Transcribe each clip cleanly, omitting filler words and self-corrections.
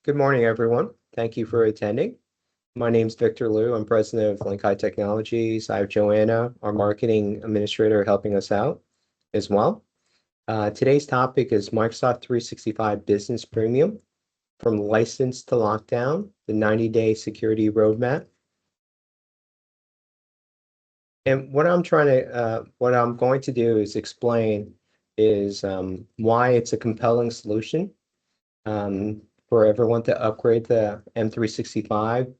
Good morning, everyone. Thank you for attending. My name is Victor Liu. I'm president of Link High Technologies. I have Joanna, our marketing administrator, helping us out as well. Today's topic is Microsoft 365 Business Premium, from license to lockdown, the 90-day security roadmap. And what I'm going to do is explain is why it's a compelling solution for everyone to upgrade the M365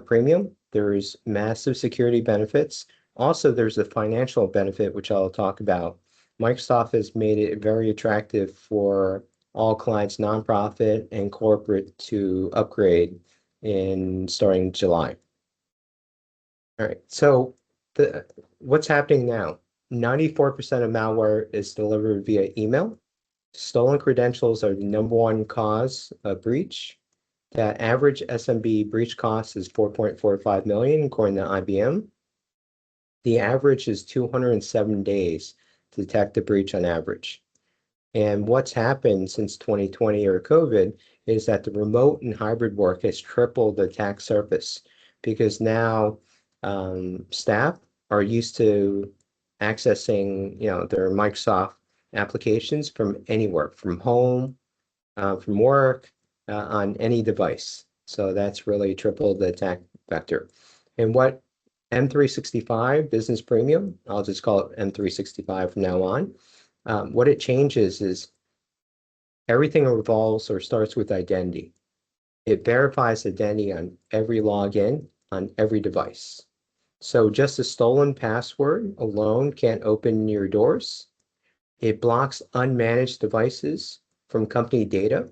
Premium. There's massive security benefits. Also, there's a financial benefit, which I'll talk about. Microsoft has made it very attractive for all clients, nonprofit and corporate, to upgrade starting July. All right, so what's happening now? 94% of malware is delivered via email. Stolen credentials are the #1 cause of breach. The average SMB breach cost is 4.45 million, according to IBM. The average is 207 days to detect a breach on average. And what's happened since 2020 or COVID is that the remote and hybrid work has tripled the attack surface, because now staff are used to accessing, their Microsoft applications from anywhere, from home, from work, on any device. So that's really tripled the attack vector. And what M365 Business Premium, I'll just call it M365 from now on, what it changes is everything revolves or starts with identity. It verifies identity on every login on every device. So just a stolen password alone can't open your doors. It blocks unmanaged devices from company data.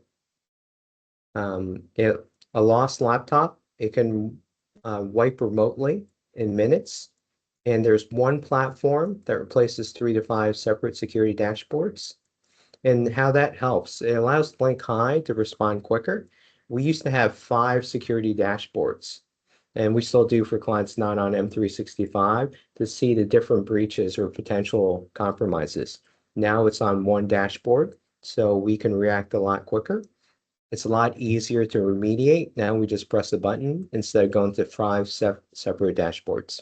A lost laptop, it can wipe remotely in minutes. And there's one platform that replaces 3 to 5 separate security dashboards. And how that helps, it allows Link High to respond quicker. We used to have 5 security dashboards, and we still do for clients not on M365, to see the different breaches or potential compromises. Now it's on one dashboard, so we can react a lot quicker. It's a lot easier to remediate. Now we just press a button instead of going to 5 separate dashboards.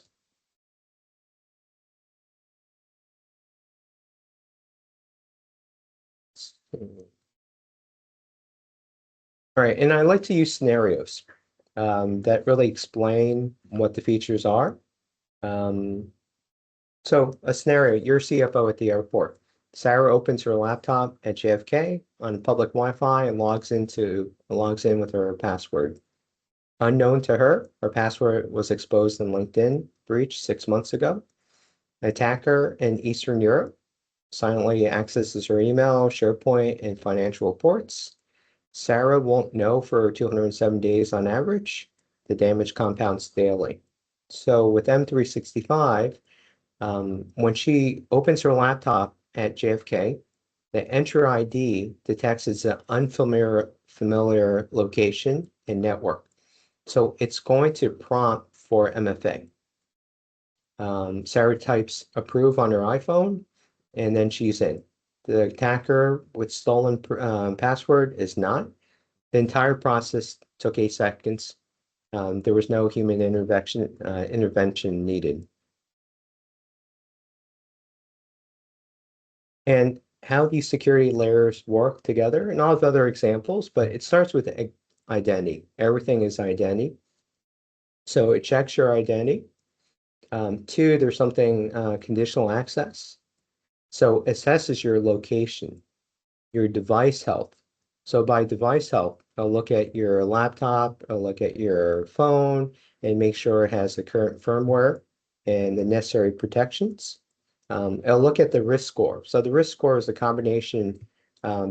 All right, and I like to use scenarios that really explain what the features are. So a scenario, you're CFO at the airport. Sarah opens her laptop at JFK on public Wi-Fi and logs in with her password. Unknown to her password was exposed in LinkedIn breach 6 months ago. An attacker in Eastern Europe silently accesses her email, SharePoint, and financial reports. Sarah won't know for 207 days on average. The damage compounds daily. So with M365, when she opens her laptop at JFK, the Entra ID detects it's an unfamiliar location and network. So it's going to prompt for MFA. Sarah types approve on her iPhone, and then she's in. The attacker with stolen password is not. The entire process took 8 seconds. There was no human intervention needed. And how these security layers work together, and I'll have other examples, but it starts with identity. Everything is identity. So it checks your identity. 2, there's something conditional access. So assesses your location, your device health. So by device health, I'll look at your laptop, I'll look at your phone, and make sure it has the current firmware and the necessary protections. I'll look at the risk score. So the risk score is a combination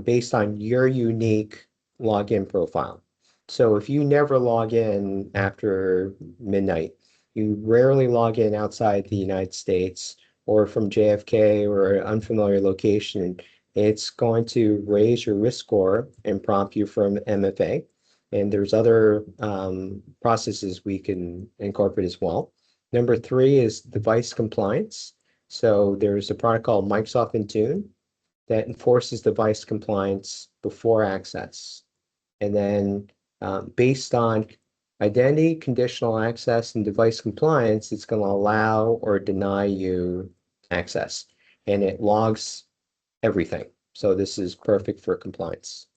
based on your unique login profile. So if you never log in after midnight, you rarely log in outside the United States or from JFK or an unfamiliar location, it's going to raise your risk score and prompt you for MFA. And there's other processes we can incorporate as well. Number 3 is device compliance. So there's a product called Microsoft Intune that enforces device compliance before access. And then Based on identity, conditional access, and device compliance, it's going to allow or deny you access, and it logs everything. So this is perfect for compliance.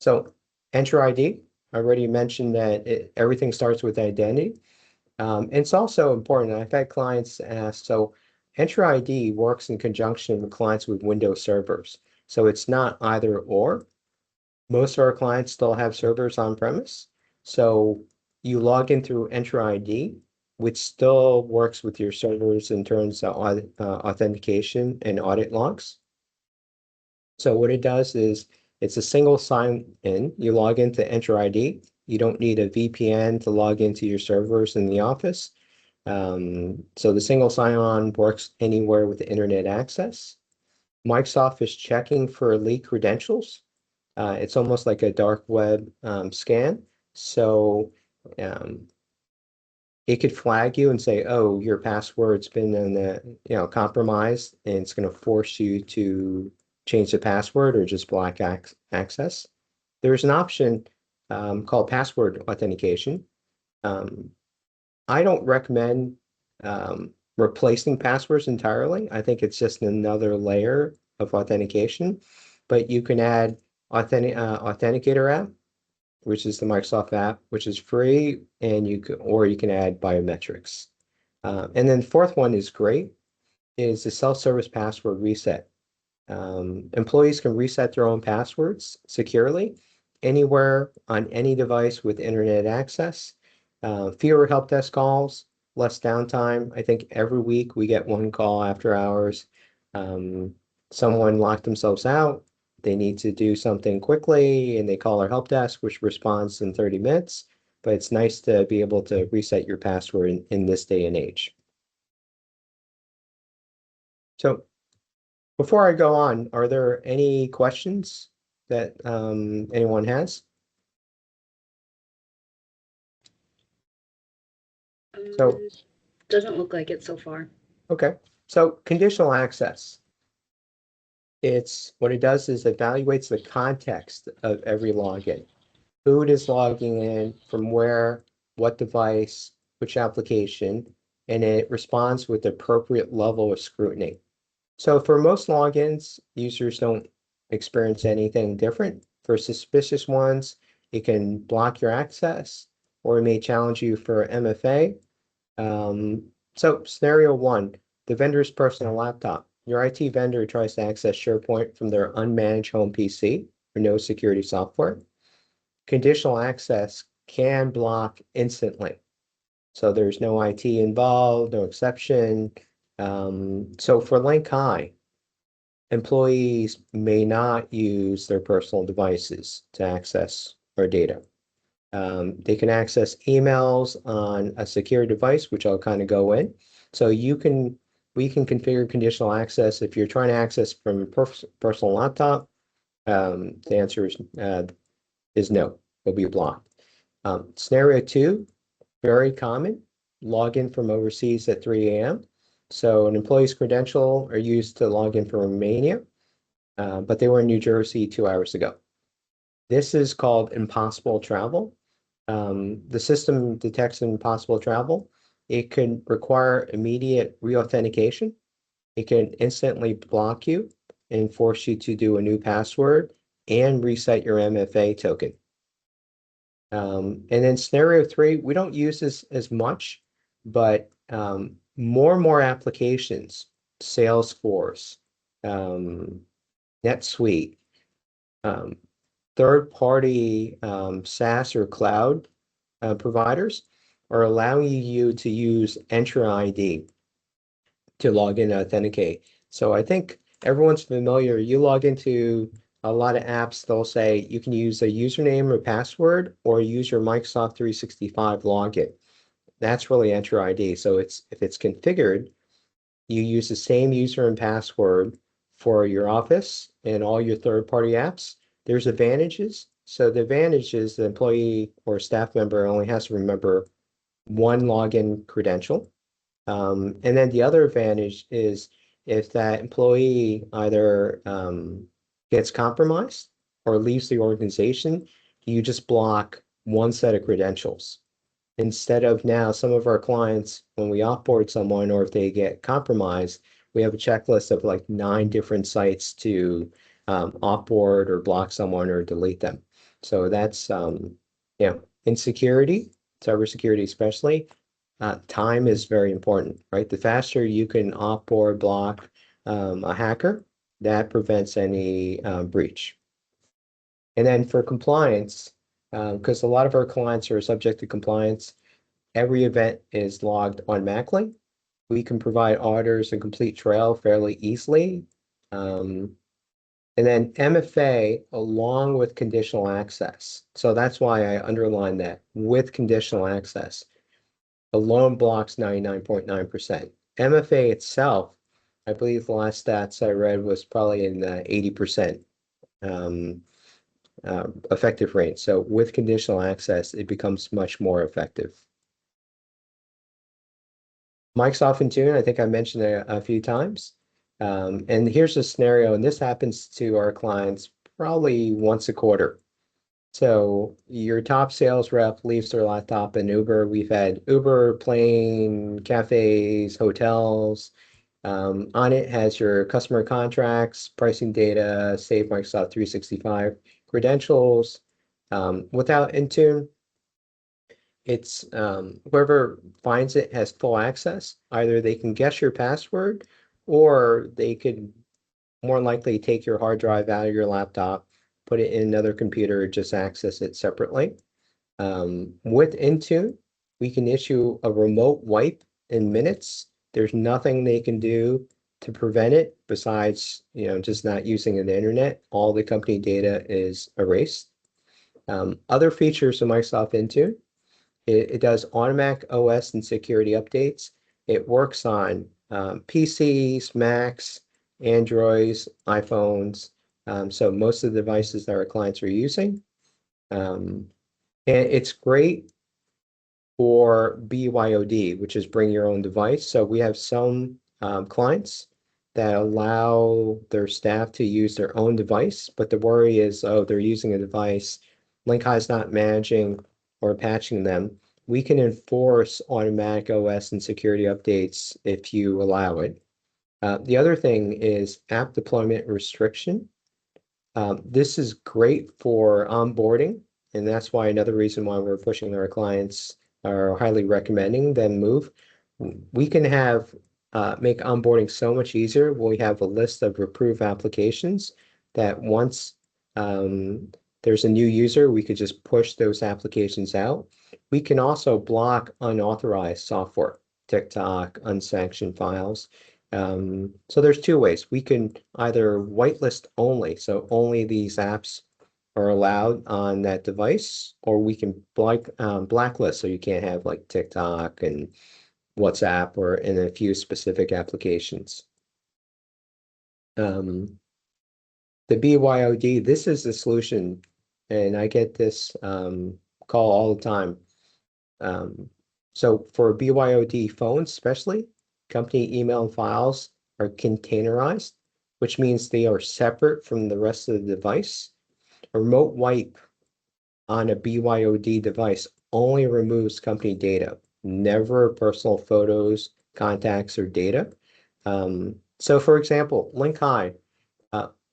So Entra ID, I already mentioned that everything starts with identity. It's also important. I've had clients ask, so Entra ID works in conjunction with clients with Windows servers. So it's not either or. Most of our clients still have servers on premise. So you log in through Entra ID, which still works with your servers in terms of authentication and audit logs. So what it does is it's a single sign in. You log into Entra ID. You don't need a VPN to log into your servers in the office. So the single sign-on works anywhere with internet access. Microsoft is checking for elite credentials. It's almost like a dark web scan. So it could flag you and say, "Oh, your password's been compromised," and it's going to force you to change the password or just block access. There's an option called password authentication. I don't recommend replacing passwords entirely. I think it's just another layer of authentication, but you can add authenticator app, which is the Microsoft app, which is free, and you can add biometrics. And then the fourth one is great, is the self-service password reset. Employees can reset their own passwords securely anywhere on any device with internet access. Fewer help desk calls, less downtime. I think every week we get one call after hours. Someone locked themselves out. They need to do something quickly and they call our help desk, which responds in 30 minutes. But it's nice to be able to reset your password in this day and age. So before I go on, are there any questions that anyone has? So Doesn't look like it so far. Okay, so conditional access. It's what it does is evaluates the context of every login. Who it is logging in, from where, what device, which application, and it responds with the appropriate level of scrutiny. So for most logins, users don't experience anything different. For suspicious ones, it can block your access or it may challenge you for MFA. So scenario one, the vendor's personal laptop. Your IT vendor tries to access SharePoint from their unmanaged home PC or no security software. Conditional access can block instantly. So there's no IT involved, no exception. So for link high, employees may not use their personal devices to access our data. They can access emails on a secure device, which I'll kind of go in. So we can configure conditional access if you're trying to access from a personal laptop. The answer is no, it'll be blocked. Scenario two, very common, login from overseas at 3 a.m. So an employee's credential are used to log in from Romania, but they were in New Jersey 2 hours ago. This is called impossible travel. The system detects impossible travel. It can require immediate reauthentication. It can instantly block you and force you to do a new password and reset your MFA token. And then scenario three, we don't use this as much, but more and more applications, Salesforce, NetSuite, third-party SaaS or cloud providers are allowing you to use Entra ID to log in and authenticate. So I think everyone's familiar. You log into a lot of apps, they'll say you can use a username or password or use your Microsoft 365 login. That's really Entra ID. So if it's configured, you use the same user and password for your Office and all your third-party apps. There's advantages. So the advantage is the employee or staff member only has to remember one login credential. And then the other advantage is if that employee either gets compromised or leaves the organization, you just block one set of credentials. Instead of now, some of our clients, when we offboard someone or if they get compromised, we have a checklist of like 9 different sites to offboard or block someone or delete them. So that's, in security, cybersecurity especially, time is very important, right? The faster you can offboard, block a hacker, that prevents any breach. And then for compliance, because a lot of our clients are subject to compliance, every event is logged automatically. We can provide auditors a complete trail fairly easily. And then MFA along with conditional access. So that's why I underline that with conditional access alone blocks 99.9%. MFA itself, I believe the last stats I read was probably in the 80% effective rate. So with conditional access, it becomes much more effective. Microsoft Intune, I think I mentioned a few times. And here's a scenario, and this happens to our clients probably once a quarter. So your top sales rep leaves their laptop in Uber. We've had Uber, plane, cafes, hotels. On it has your customer contracts, pricing data, save Microsoft 365 credentials. Without Intune, it's whoever finds it has full access. Either they can guess your password or they could more likely take your hard drive out of your laptop, put it in another computer, just access it separately. With Intune, we can issue a remote wipe in minutes. There's nothing they can do to prevent it besides, just not using the internet. All the company data is erased. Other features of Microsoft Intune, it does automatic OS and security updates. It works on PCs, Macs, Androids, iPhones. So most of the devices that our clients are using. And it's great for BYOD, which is bring your own device. So we have some clients that allow their staff to use their own device, but the worry is, oh, they're using a device, LinkHigh is not managing or patching them. We can enforce automatic OS and security updates if you allow it. The other thing is app deployment restriction. This is great for onboarding, and that's why another reason why we're pushing our clients are highly recommending them move. We can have make onboarding so much easier. We have a list of approved applications that once there's a new user, we could just push those applications out. We can also block unauthorized software, TikTok, unsanctioned files. So there's 2 ways. We can either whitelist only, so only these apps are allowed on that device, or we can blacklist, so you can't have like TikTok and WhatsApp or in a few specific applications. The BYOD, this is the solution, and I get this call all the time. So for BYOD phones especially, company email and files are containerized, which means they are separate from the rest of the device. A remote wipe on a BYOD device only removes company data, never personal photos, contacts, or data. So for example, LinkHigh,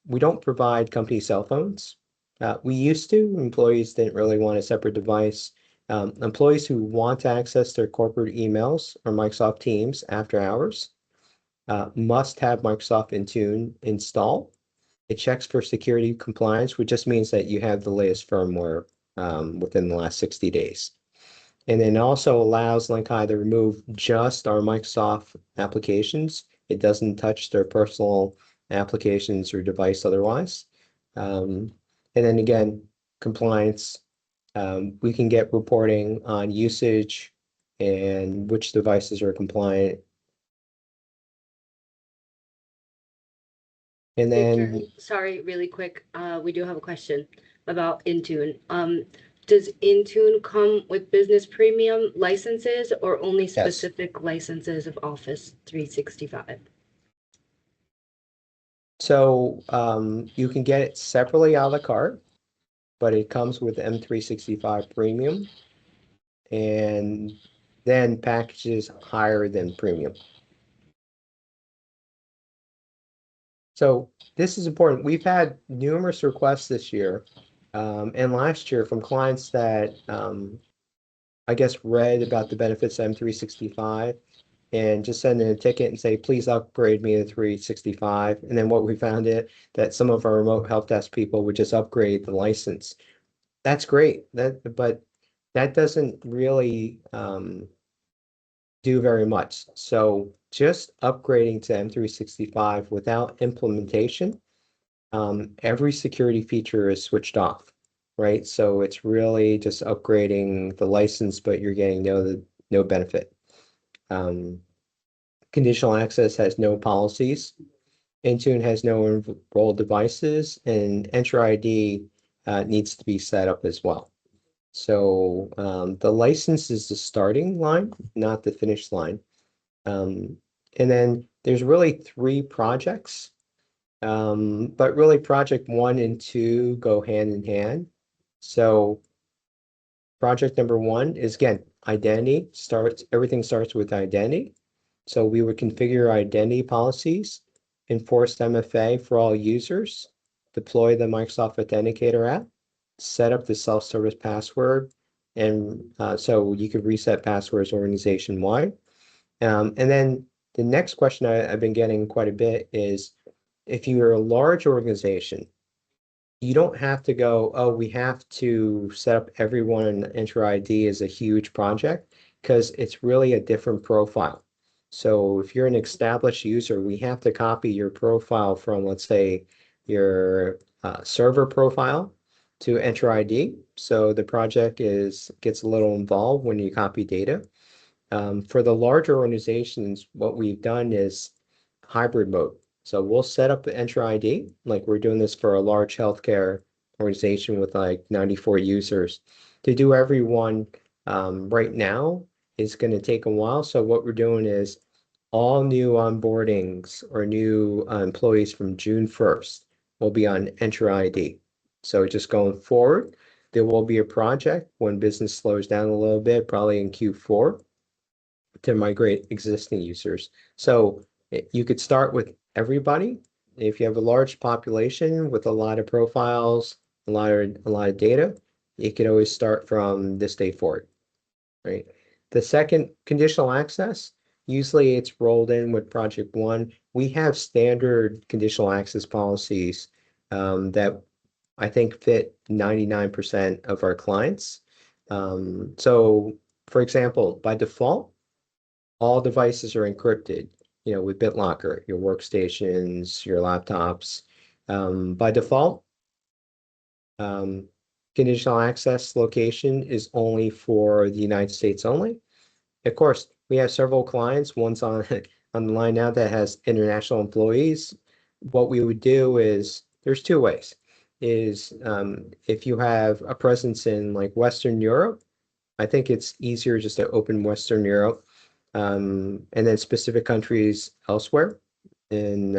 we don't provide company cell phones. We used to. Employees didn't really want a separate device. Employees who want to access their corporate emails or Microsoft Teams after hours must have Microsoft Intune installed. It checks for security compliance, which just means that you have the latest firmware within the last 60 days. And then also allows LinkHigh to remove just our Microsoft applications. It doesn't touch their personal applications or device otherwise. And then again, compliance. We can get reporting on usage and which devices are compliant. And Victor, then, sorry, really quick. We do have a question about Intune. Does Intune come with Business Premium licenses or only yes. specific licenses of Office 365? So you can get it separately a la carte. but it comes with M365 Premium and then packages higher than Premium. So this is important. We've had numerous requests this year and last year from clients that I guess read about the benefits of M365 and just send in a ticket and say, please upgrade me to 365. And then what we found it that some of our remote help desk people would just upgrade the license. That's great. But that doesn't really do very much. So just upgrading to M365 without implementation, every security feature is switched off, right? So it's really just upgrading the license, but you're getting no benefit. Conditional access has no policies. Intune has no enrolled devices, and Entra ID needs to be set up as well. So the license is the starting line, not the finish line. And then there's really 3 projects, but really project 1 and 2 go hand in hand. So project number 1 is, again, identity everything starts with identity. So we would configure identity policies, enforce MFA for all users, deploy the Microsoft Authenticator app, set up the self-service password, and so you could reset passwords organization-wide. And then the next question I've been getting quite a bit is, if you're a large organization, you don't have to go, oh, we have to set up everyone in Entra ID as a huge project, because it's really a different profile. So if you're an established user, we have to copy your profile from, let's say, your server profile to Entra ID. So the project gets a little involved when you copy data. For the larger organizations, what we've done is hybrid mode. So we'll set up the Entra ID, like we're doing this for a large healthcare organization with like 94 users. To do everyone right now is going to take a while. So what we're doing is all new onboardings or new employees from June 1st will be on Entra ID. So just going forward, there will be a project when business slows down a little bit, probably in Q4, to migrate existing users. So you could start with everybody. If you have a large population with a lot of profiles, a lot of data, you could always start from this day forward, right? The second, conditional access, usually it's rolled in with project 1. We have standard conditional access policies that I think fit 99% of our clients. So for example, by default, all devices are encrypted, with BitLocker, your workstations, your laptops. By default, conditional access location is only for the United States only. Of course, we have several clients, one's on on the line now that has international employees. What we would do is, there's 2 ways. If you have a presence in like Western Europe, I think it's easier just to open Western Europe, and then specific countries elsewhere in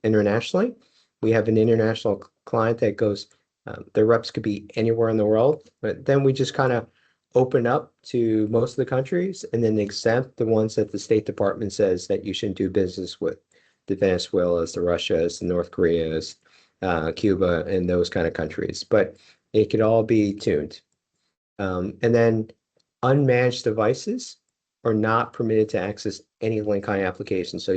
internationally. We have an international client that goes, their reps could be anywhere in the world, but then we just kind of open up to most of the countries and then exempt the ones that the State Department says that you shouldn't do business with, the Venezuelas, the Russias, the North Koreas, Cuba, and those kind of countries. But it could all be tuned. And then unmanaged devices are not permitted to access any Link-I application. So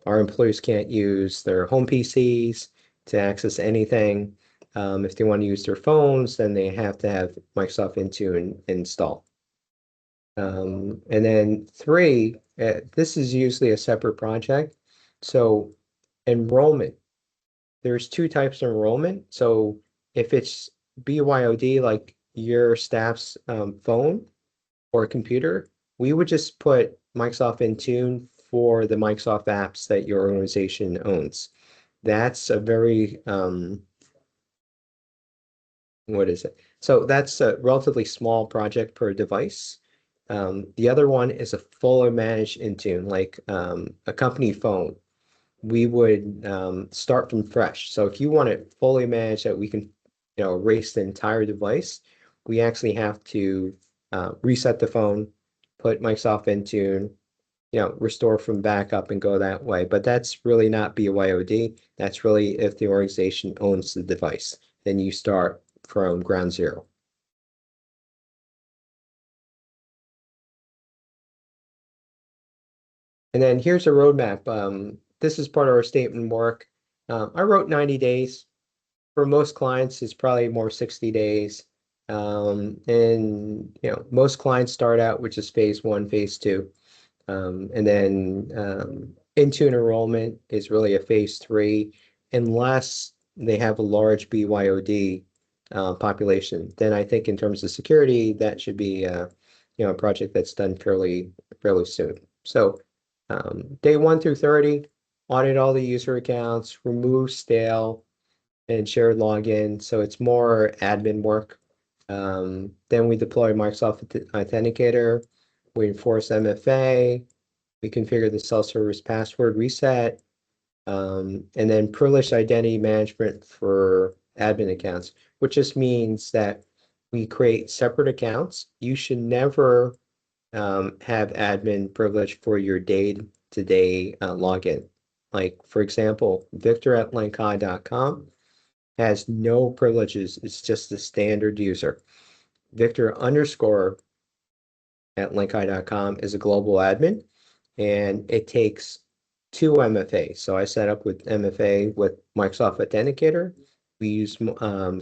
our employees can't use their home PCs to access anything. If they want to use their phones, then they have to have Microsoft Intune installed. And then 3, this is usually a separate project. So enrollment, there's 2 types of enrollment. So if it's BYOD, like your staff's phone or computer, we would just put Microsoft Intune for the Microsoft apps that your organization owns. That's a very, what is it? So that's a relatively small project per device. The other one is a fully managed Intune, like a company phone. We would start from fresh. So if you want it fully managed, that we can erase the entire device. We actually have to reset the phone, put Microsoft Intune, restore from backup and go that way. But that's really not BYOD. That's really if the organization owns the device. Then you start from ground zero. And then here's a roadmap. This is part of our statement work. I wrote 90 days. For most clients, it's probably more 60 days. And most clients start out with just phase one, phase two. And then Intune enrollment is really a phase three, unless they have a large BYOD population. Then I think in terms of security, that should be a project that's done fairly soon. So day 1 through 30, audit all the user accounts, remove stale and shared login. So it's more admin work. Then we deploy Microsoft Authenticator. We enforce MFA. We configure the self-service password reset. And then privileged identity management for admin accounts, which just means that we create separate accounts. You should never have admin privilege for your day-to-day login. Like, for example, Victor@linkai.com has no privileges. It's just a standard user. Victor_@linkai.com is a global admin, and it takes 2 MFA. So I set up with MFA with Microsoft Authenticator. We use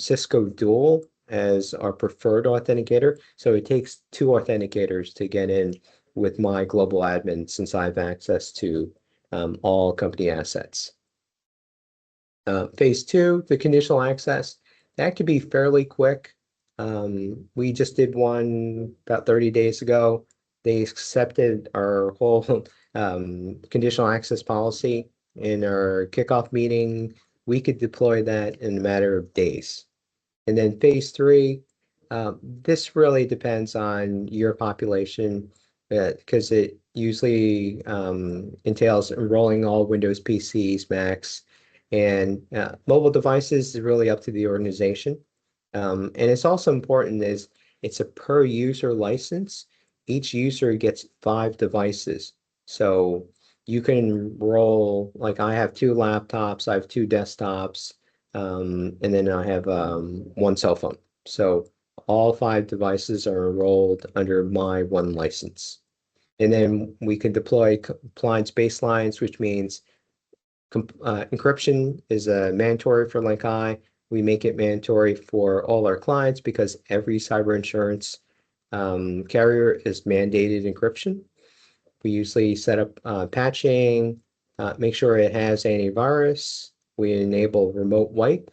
Cisco Dual as our preferred authenticator. So it takes 2 authenticators to get in with my global admin, since I have access to all company assets. Phase 2, the conditional access, that could be fairly quick. We just did one about 30 days ago. They accepted our whole conditional access policy in our kickoff meeting. We could deploy that in a matter of days. And then phase 3, this really depends on your population, because it usually entails enrolling all Windows PCs, Macs, and mobile devices is really up to the organization. And it's also important is it's a per user license. Each user gets 5 devices. So you can enroll, like I have 2 laptops, I have 2 desktops, and then I have 1 cell phone. So all 5 devices are enrolled under my 1 license. And then we can deploy compliance baselines, which means encryption is mandatory for Linkai. We make it mandatory for all our clients because every cyber insurance carrier is mandated encryption. We usually set up patching, make sure it has antivirus. We enable remote wipe.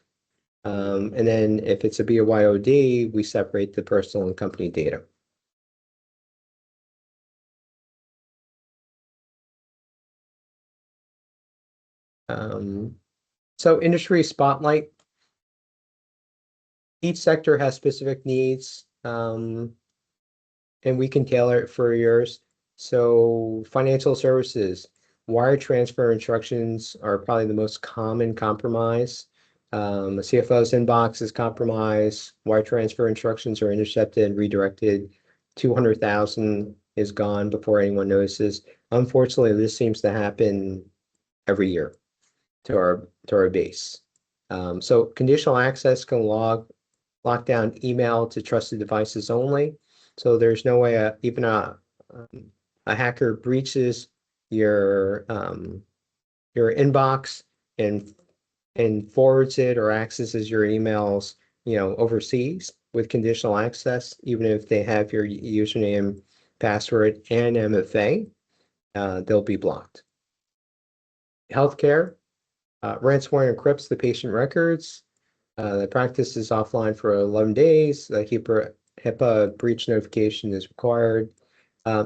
And then if it's a BYOD, we separate the personal and company data. So industry spotlight. Each sector has specific needs, and we can tailor it for yours. So financial services, wire transfer instructions are probably the most common compromise. A CFO's inbox is compromised. Wire transfer instructions are intercepted, redirected. 200,000 is gone before anyone notices. Unfortunately, this seems to happen every year to our base. So conditional access can lock down email to trusted devices only. So there's no way even a hacker breaches your inbox and forwards it or accesses your emails, overseas with conditional access, even if they have your username, password, and MFA, they'll be blocked. Healthcare, ransomware encrypts the patient records. The practice is offline for 11 days. The HIPAA breach notification is required.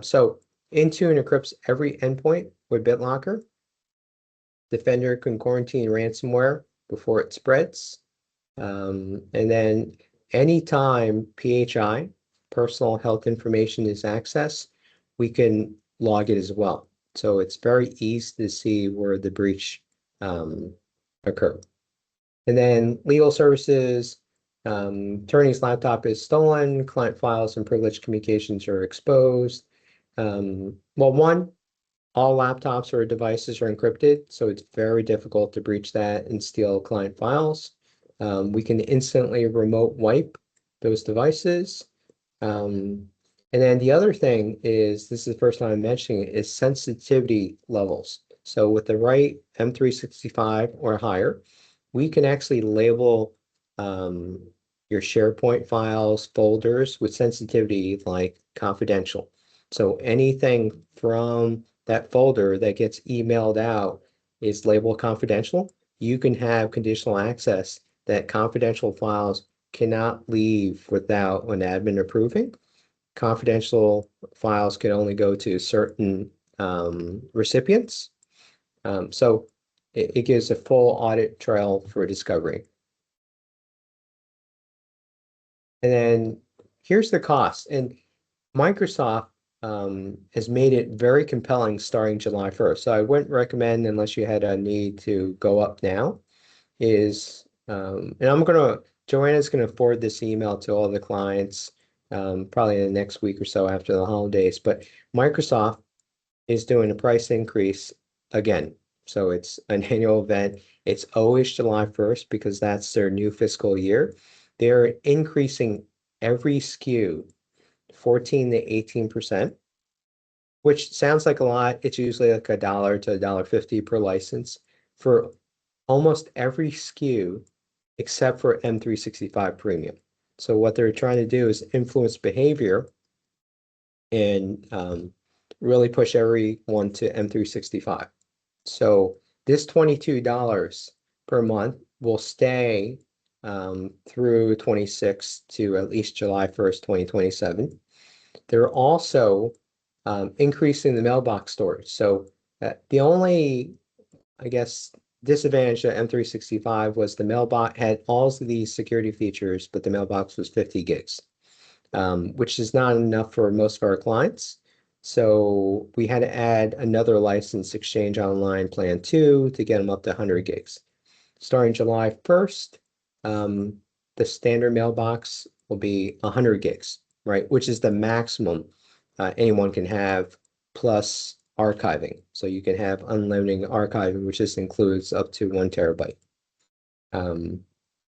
So Intune encrypts every endpoint with BitLocker. Defender can quarantine ransomware before it spreads. And then anytime PHI, personal health information, is accessed, we can log it as well. So it's very easy to see where the breach occurred. And then legal services, Attorney's laptop is stolen, client files and privileged communications are exposed. Well, one, all laptops or devices are encrypted, so it's very difficult to breach that and steal client files. We can instantly remote wipe those devices. And then the other thing is, this is the first time I'm mentioning it, is sensitivity levels. So with the right M365 or higher, we can actually label your SharePoint files, folders with sensitivity like confidential. So anything from that folder that gets emailed out is labeled confidential. You can have conditional access that confidential files cannot leave without an admin approving. Confidential files can only go to certain recipients. So it gives a full audit trail for discovery. And then here's the cost. And Microsoft has made it very compelling starting July 1st. So I wouldn't recommend, unless you had a need to go up now, and Joanna's gonna forward this email to all the clients probably in the next week or so after the holidays. But Microsoft is doing a price increase again. So it's an annual event. It's always July 1st because that's their new fiscal year. They're increasing every SKU 14 to 18%, which sounds like a lot. It's usually like $1 to $1.50 per license for almost every SKU except for M365 Premium. So what they're trying to do is influence behavior and really push everyone to M365. So this $22 per month will stay through 26 to at least July 1st, 2027. They're also increasing the mailbox storage. So the only, I guess, disadvantage of M365 was the mailbox had all of these security features, but the mailbox was 50 gigs, which is not enough for most of our clients. So we had to add another license, Exchange Online Plan 2, to get them up to 100 gigs. Starting July 1st, the standard mailbox will be 100 gigs, right? Which is the maximum anyone can have, plus archiving. So you can have unlimited archiving, which just includes up to 1 terabyte. And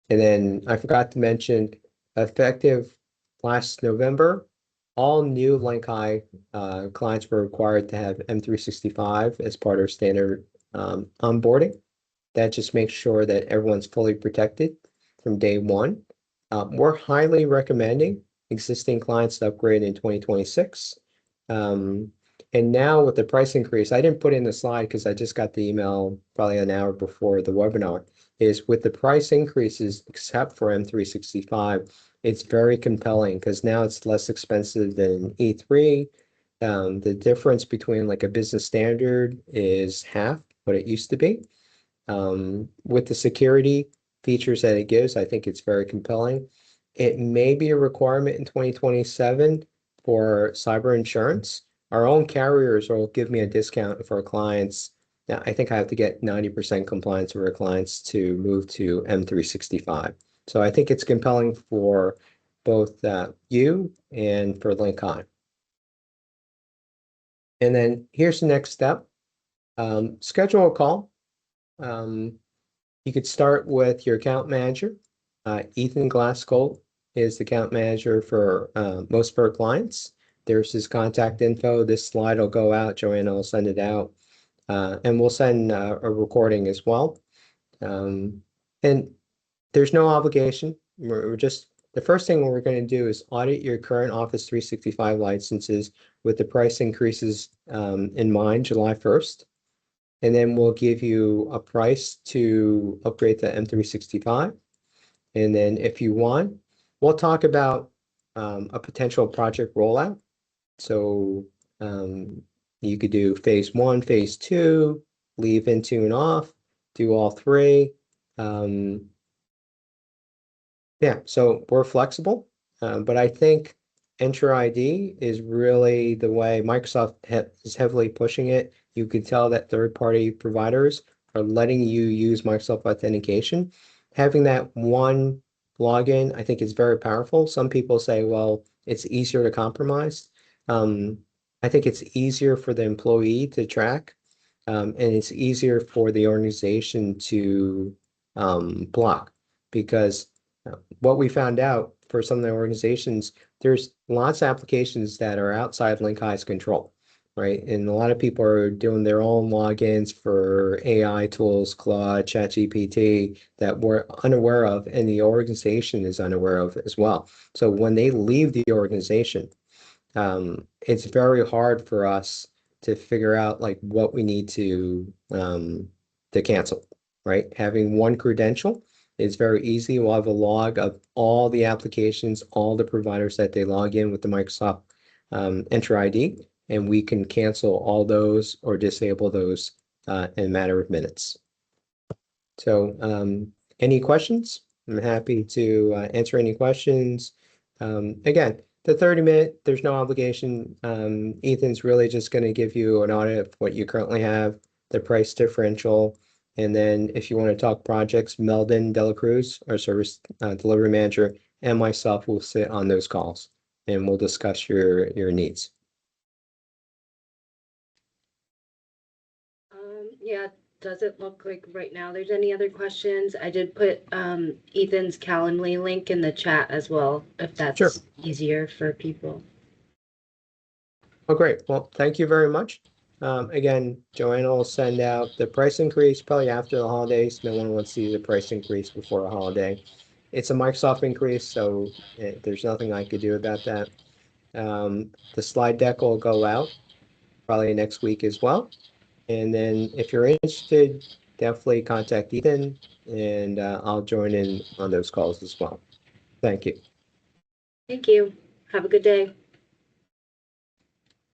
then I forgot to mention, effective last November, all new Linkai clients were required to have M365 as part of standard onboarding. That just makes sure that everyone's fully protected from day one. We're highly recommending existing clients to upgrade in 2026. And now with the price increase, I didn't put in the slide because I just got the email probably an hour before the webinar, is with the price increases, except for M365, it's very compelling because now it's less expensive than E3. The difference between like a business standard is half what it used to be. With the security features that it gives, I think it's very compelling. It may be a requirement in 2027 for cyber insurance. Our own carriers will give me a discount for our clients. Now, I think I have to get 90% compliance for our clients to move to M365. So I think it's compelling for both you and for Lincoln. And then here's the next step. Schedule a call. You could start with your account manager. Ethan Glassgold is the account manager for most of our clients. There's his contact info. This slide will go out. Joanna will send it out. And we'll send a recording as well. And there's no obligation. We're just, the first thing we're going to do is audit your current Office 365 licenses with the price increases in mind, July 1st. And then we'll give you a price to upgrade to M365. And then if you want, we'll talk about a potential project rollout. So you could do phase 1, phase 2, leave Intune off, do all 3. Yeah, so we're flexible, but I think Entra ID is really the way Microsoft is heavily pushing it. You can tell that third-party providers are letting you use Microsoft authentication. Having that one login, I think is very powerful. Some people say, well, it's easier to compromise. I think it's easier for the employee to track, and it's easier for the organization to block, because what we found out for some of the organizations, there's lots of applications that are outside LinkEye's control, right? And a lot of people are doing their own logins for AI tools, Claude, ChatGPT, that we're unaware of, and the organization is unaware of as well. So when they leave the organization, it's very hard for us to figure out like what we need to cancel, right? Having one credential is very easy. We'll have a log of all the applications, all the providers that they log in with the Microsoft Entra ID, and we can cancel all those or disable those in a matter of minutes. So any questions? I'm happy to answer any questions. Again, the 30-minute, there's no obligation. Ethan's really just going to give you an audit of what you currently have, the price differential, and then if you want to talk projects, Meldon Dela Cruz, our service delivery manager, and myself will sit on those calls, and we'll discuss your needs. Yeah, doesn't look like right now there's any other questions. I did put Ethan's Calendly link in the chat as well, if that's Sure. easier for people. Oh, great. Well, thank you very much. Again, Joanna will send out the price increase probably after the holidays. No one wants to see the price increase before a holiday. It's a Microsoft increase, so there's nothing I could do about that. The slide deck will go out probably next week as well. And then if you're interested, definitely contact Ethan, and I'll join in on those calls as well. Thank you. Thank you. Have a good day.